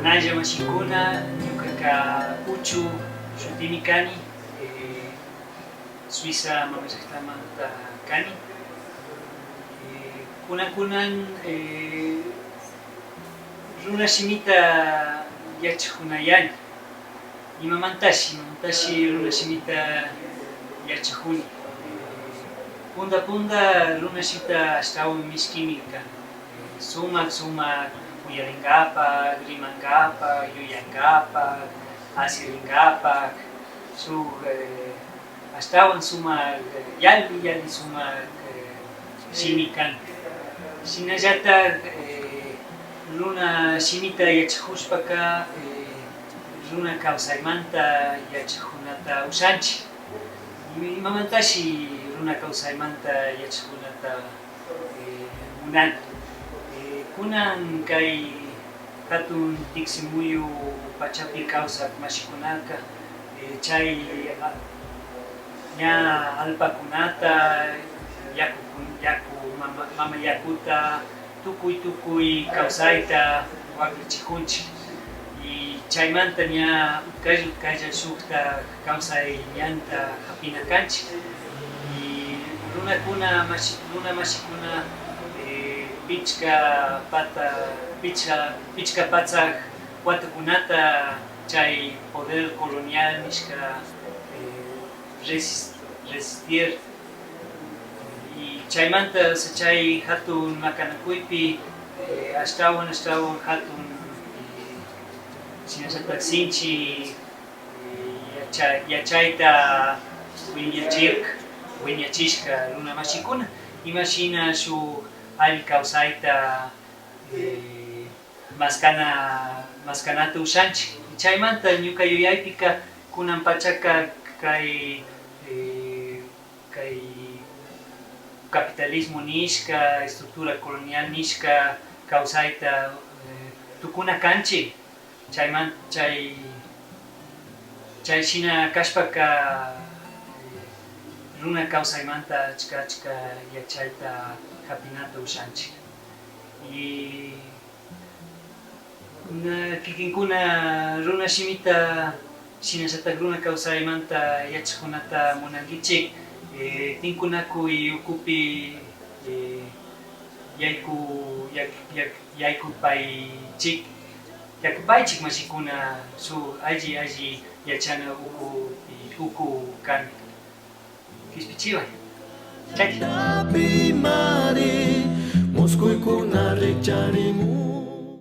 Naya mashikuna, ñuqaqa uchu shutimi kani, Suiza mamallaqtamanta kani. Kunan runa simita yachajunayani. Imamantashi runa simita yachajuni. Punda runa simita ashtawan miskimi kan. Sumak uyaringapak, rimangapak, yuyangapak, asiringapak, ashtawan sumak yalli sumak simikan. Shinallatak runa simita yachajushpaka runa kawsaymanta yachajunata ushanchik. Imamantashi runa kawsaymanta yachajunata munani. Kunan kay hatun tiksimuyu pachapi kawsak mashikunaka chay ña alpakunata yaku mama yakuta tukuy kawsayta waklichijunchik y chaymanta ña utkalla shukta kawsay ñanta hapina kanchik y runa mashikuna pichka patzak watakunata chay poder colonial nishka resistir y chaymanta chay hatun makanakuypi ashtawan hatun shinallatak sinchi yachayta wiñachishka runa mashikuna imashina shuk alli kawsayta maskanata ushanchik. Chaymanta ñuka yuyaypika kunan pachaka kay capitalismo nishka, estructura colonial nishka kawsayta tukuna kanchik. Chay shina kashpaka runa kawsaymanta achka yachayta hapinata ushanchik. Y kikinkuna runa simita shinallatak runa kawsaymanta yachajunata munankichik tinkunakuy ukupi yakupaychik mashikuna shuk alli yachana uku kan Chayti.